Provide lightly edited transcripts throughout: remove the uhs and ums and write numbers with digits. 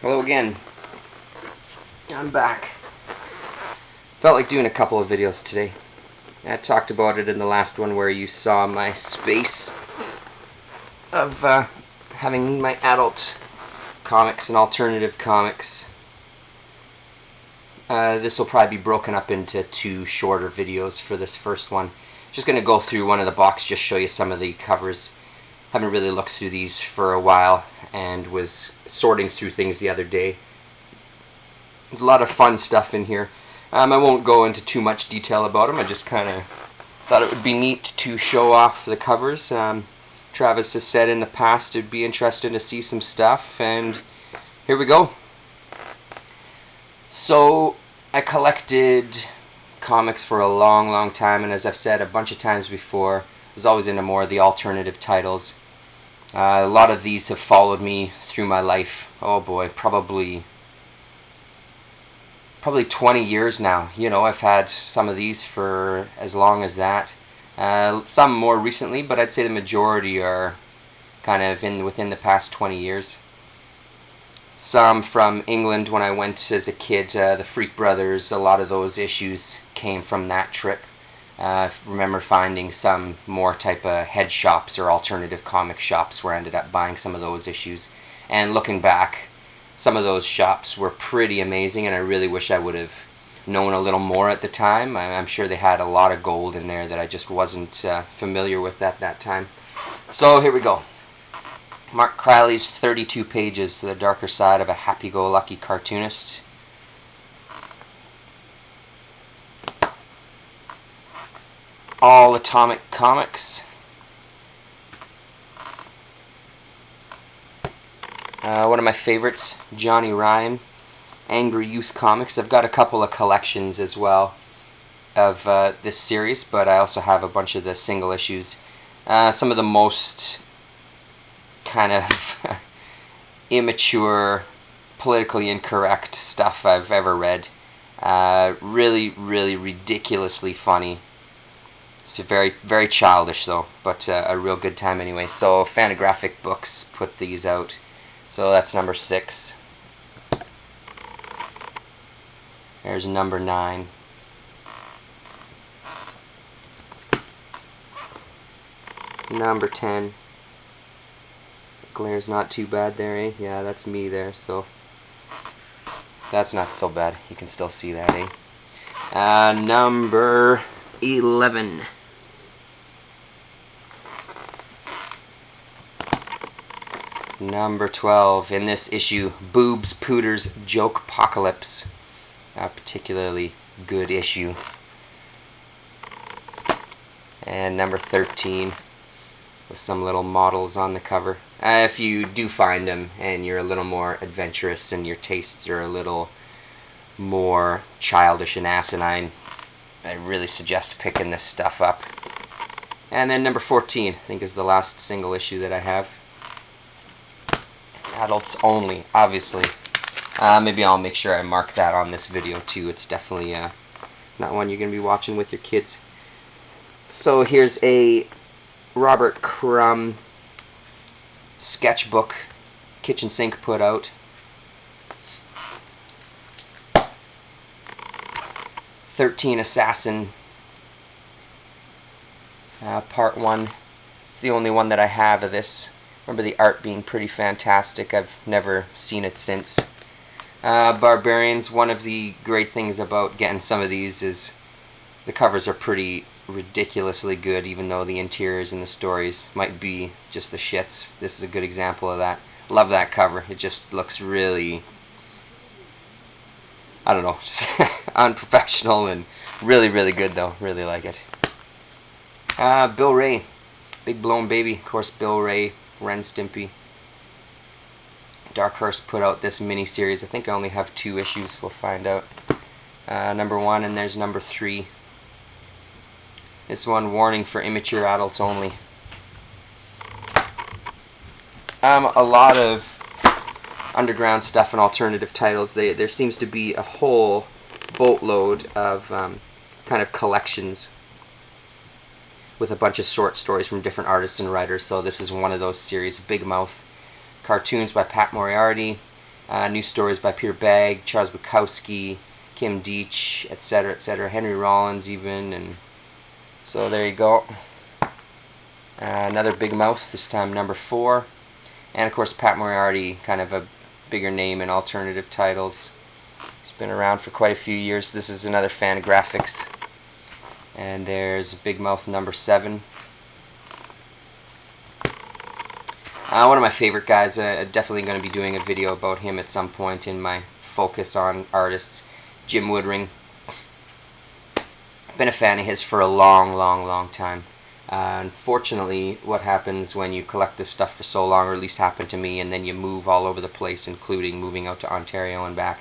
Hello again. I'm back. Felt like doing a couple of videos today. I talked about it in the last one where you saw my space of having my adult comics and alternative comics. This will probably be broken up into two shorter videos for this first one. Just going to go through one of the boxes, just show you some of the covers. Haven't really looked through these for a while and was sorting through things the other day. There's a lot of fun stuff in here. I won't go into too much detail about them. I just kind of thought it would be neat to show off the covers. Travis has said in the past it'd be interesting to see some stuff, and here we go. So I collected comics for a long time, and as I've said a bunch of times before, I was always into more of the alternative titles. A lot of these have followed me through my life. Oh boy, probably 20 years now. You know, I've had some of these for as long as that. Some more recently, but I'd say the majority are kind of within the past 20 years. Some from England when I went as a kid, the Freak Brothers, a lot of those issues came from that trip. I remember finding some more type of head shops or alternative comic shops where I ended up buying some of those issues. And looking back, some of those shops were pretty amazing, and I really wish I would have known a little more at the time. I'm sure they had a lot of gold in there that I just wasn't familiar with at that time. So here we go. Mark Crowley's 32 pages, The Darker Side of a Happy-Go-Lucky Cartoonist. All Atomic Comics. One of my favorites, Johnny Ryan, Angry Youth Comics. I've got a couple of collections as well of this series, but I also have a bunch of the single issues. Some of the most kind of immature, politically incorrect stuff I've ever read. Really ridiculously funny. It's very childish though, but a real good time anyway. So Fantagraphic Books put these out. So that's number 6. There's number 9. Number 10. Glare's not too bad there, eh? Yeah, that's me there, so that's not so bad. You can still see that, eh? Number 11. Number 12. In this issue, Boobs Pooters Joke-Pocalypse. A particularly good issue. And number 13, with some little models on the cover. If you do find them and you're a little more adventurous and your tastes are a little more childish and asinine, I really suggest picking this stuff up. And then number 14, I think, is the last single issue that I have. Adults only, obviously. Maybe I'll make sure I mark that on this video too. It's definitely not one you're going to be watching with your kids. So here's a Robert Crumb sketchbook Kitchen Sink put out. "13 Assassin", part 1. It's the only one that I have of this. Remember the art being pretty fantastic. I've never seen it since. Barbarians, one of the great things about getting some of these is the covers are pretty ridiculously good, even though the interiors and the stories might be just the shits. This is a good example of that. Love that cover. It just looks really, I don't know, just unprofessional and really good though. Really like it. Bill Ray, Big Blown Baby. Of course, Bill Ray, Ren Stimpy. Darkhurst put out this mini-series. I think I only have 2 issues. We'll find out. Number 1, and there's number 3. This one, Warning for Immature Adults Only. A lot of underground stuff and alternative titles. There seems to be a whole boatload of kind of collections with a bunch of short stories from different artists and writers. So this is one of those series. Big Mouth cartoons by Pat Moriarty, New stories by Peter Bagge, Charles Bukowski, Kim Deitch, etc., etc., Henry Rollins even, and so there you go. Another Big Mouth, this time number 4. And of course Pat Moriarty, kind of a bigger name in alternative titles. He's been around for quite a few years. This is another Fantagraphics. And there's Big Mouth number 7. One of my favorite guys. Definitely going to be doing a video about him at some point in my focus on artists. Jim Woodring. Been a fan of his for a long time. Unfortunately, what happens when you collect this stuff for so long, or at least happened to me, and then you move all over the place, including moving out to Ontario and back,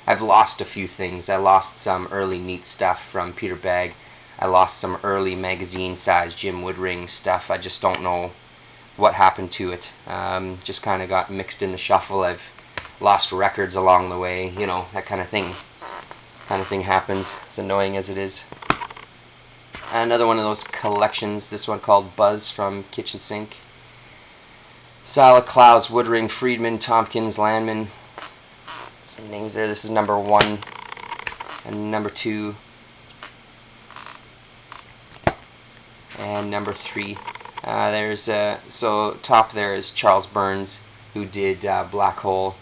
I've lost a few things. I lost some early neat stuff from Peter Bagge. I lost some early magazine-sized Jim Woodring stuff. I just don't know what happened to it. Just kind of got mixed in the shuffle. I've lost records along the way. You know, that kind of thing. Happens. As annoying as it is. Another one of those collections. This one called Buzz from Kitchen Sink. Sala, Clowes, Woodring, Friedman, Tompkins, Landman. Some names there. This is number 1 and number 2 and number 3. So top there is Charles Burns, who did Black Hole.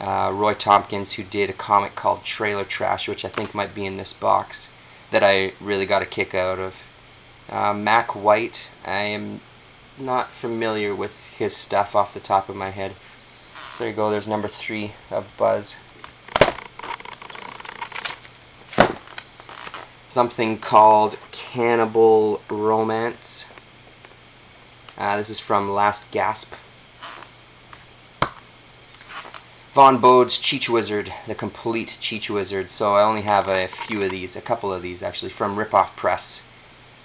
Roy Tompkins, who did a comic called Trailer Trash, which I think might be in this box, that I really got a kick out of. Mac White, I am not familiar with his stuff off the top of my head. So there you go, there's number 3 of Buzz. Something called Cannibal Romance. This is from Last Gasp. Von Bode's Cheech Wizard, the complete Cheech Wizard. So I only have a few of these, a couple of these actually, from Ripoff Press.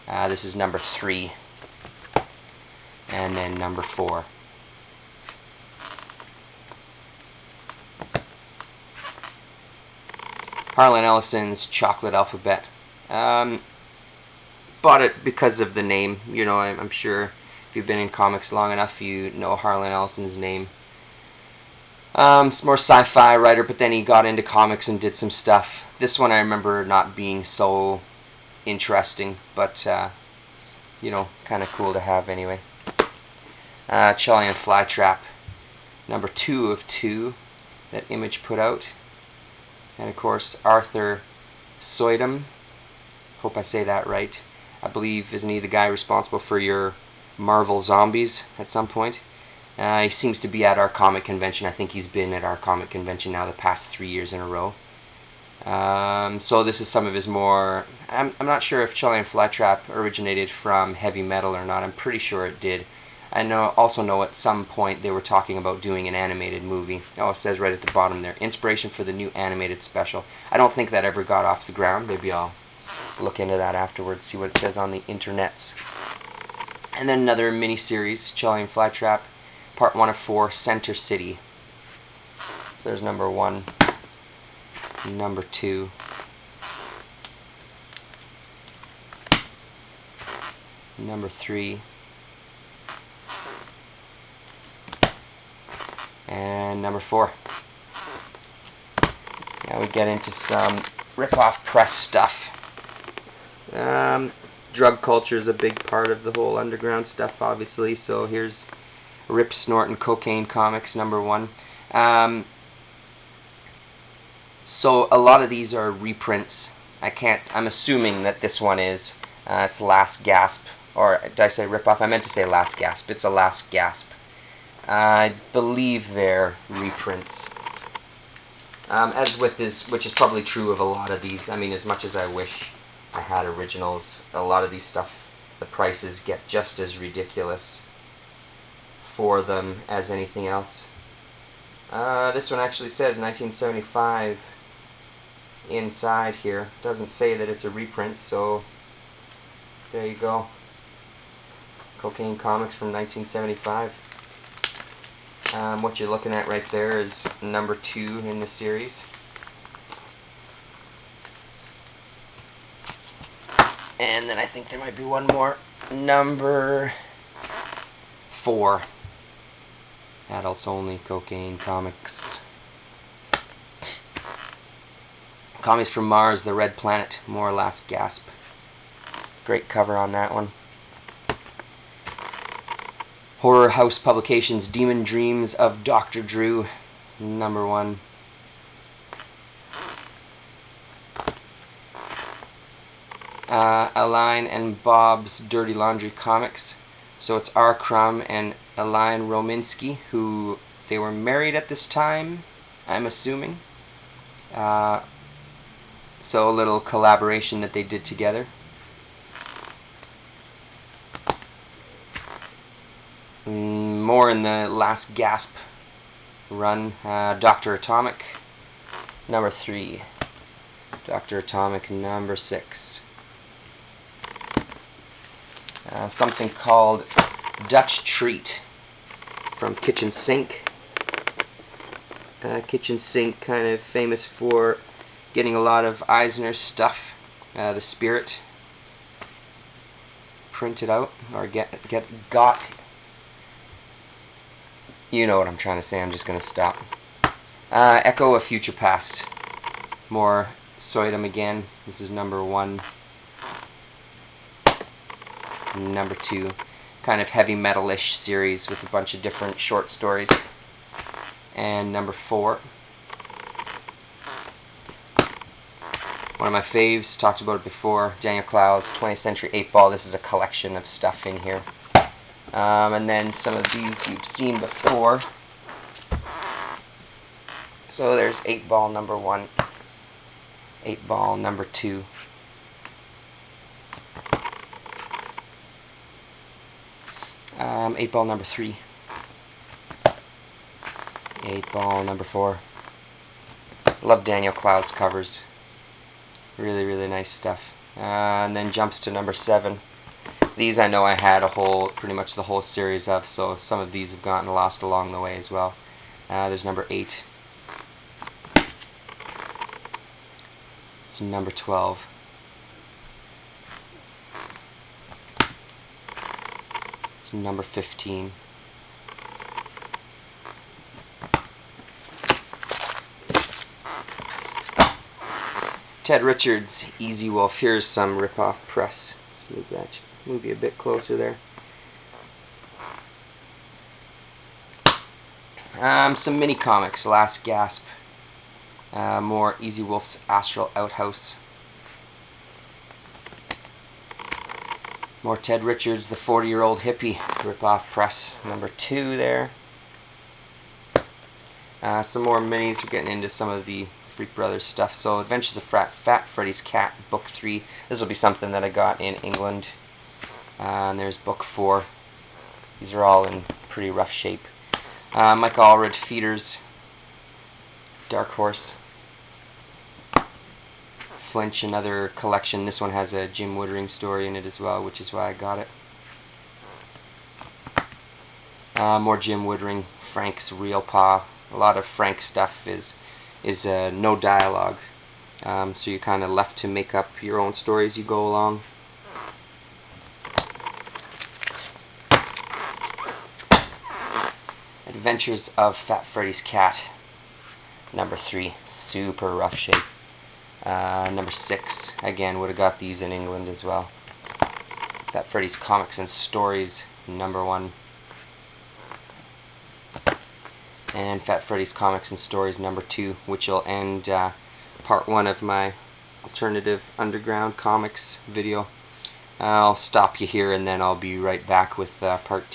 This is number 3. And then number 4. Harlan Ellison's Chocolate Alphabet. Bought it because of the name. You know, I'm sure if you've been in comics long enough, you know Harlan Ellison's name. It's more sci-fi writer, but then he got into comics and did some stuff. This one I remember not being so interesting, but you know, kind of cool to have anyway. Charlie and Flytrap, number 2 of 2 that Image put out. And of course Arthur Soydam, hope I say that right. I believe, isn't he the guy responsible for your Marvel Zombies at some point? He seems to be at our comic convention. I think he's been at our comic convention now the past 3 years in a row. So this is some of his more... I'm not sure if Charlie and Flytrap originated from heavy metal or not. I'm pretty sure it did. I also know at some point they were talking about doing an animated movie. Oh, it says right at the bottom there, inspiration for the new animated special. I don't think that ever got off the ground. Maybe I'll look into that afterwards, see what it says on the internets. And then another mini-series, Charlie and Flytrap, part 1 of 4, Center City. So there's number 1, number 2, number 3, and number 4. Now we get into some rip-off press stuff. Drug culture is a big part of the whole underground stuff, obviously. So here's Rip Snort and Cocaine Comics, number 1. So a lot of these are reprints. I'm assuming that this one is. It's Last Gasp. Or did I say rip-off? I meant to say Last Gasp. It's a Last Gasp. I believe they're reprints. As with this, which is probably true of a lot of these. I mean, as much as I wish I had originals, a lot of these stuff, the prices get just as ridiculous for them as anything else. This one actually says 1975 inside here. Doesn't say that it's a reprint, so there you go. Cocaine Comics from 1975. What you're looking at right there is number 2 in the series. And then I think there might be one more. Number 4. Adults Only Cocaine Comics. Commies from Mars, The Red Planet, more Last Gasp. Great cover on that one. Horror House Publications, Demon Dreams of Dr. Drew, #1. Aline and Bob's Dirty Laundry Comics. So it's R. Crumb and Aline Rominsky, who they were married at this time, I'm assuming. So a little collaboration that they did together. More in the Last Gasp run. Dr. Atomic, #3. Dr. Atomic, #6. Something called Dutch Treat from Kitchen Sink. Kitchen Sink, kind of famous for getting a lot of Eisner's stuff, The Spirit, printed out, or got. You know what I'm trying to say, I'm just going to stop. Echo of Future Past. More Soydom again. This is #1. #2. Kind of heavy metal-ish series with a bunch of different short stories. And #4. One of my faves, talked about it before, Daniel Clowes, 20th Century 8-Ball. This is a collection of stuff in here. And then some of these you've seen before. So there's 8-Ball #1, 8-Ball #2. 8-Ball #3. 8-Ball #4. Love Daniel Clowes covers. Really, really nice stuff. And then jumps to #7. These I know I had pretty much the whole series of, so some of these have gotten lost along the way as well. There's #8. It's #12. It's #15. Ted Richards, Easy Wolf. Here's some rip-off press. Let's move you a bit closer there. Some mini comics. Last Gasp. More Easy Wolf's Astral Outhouse. More Ted Richards, The 40-Year-Old Hippie, rip-off press, #2 there. Some more minis. We're getting into some of the Freak Brothers stuff. So Adventures of Fat Freddy's Cat, Book 3. This will be something that I got in England. And there's Book 4. These are all in pretty rough shape. Mike Allred, Feeders, Dark Horse. Flinch, another collection. This one has a Jim Woodring story in it as well, which is why I got it. More Jim Woodring, Frank's Real Pa. A lot of Frank stuff is no dialogue, so you're kind of left to make up your own stories as you go along. Adventures of Fat Freddy's Cat, #3, super rough shape. #6, again, would have got these in England as well. Fat Freddy's Comics and Stories, #1. And Fat Freddy's Comics and Stories #2, which will end part 1 of my alternative underground comics video. I'll stop you here and then I'll be right back with part 2.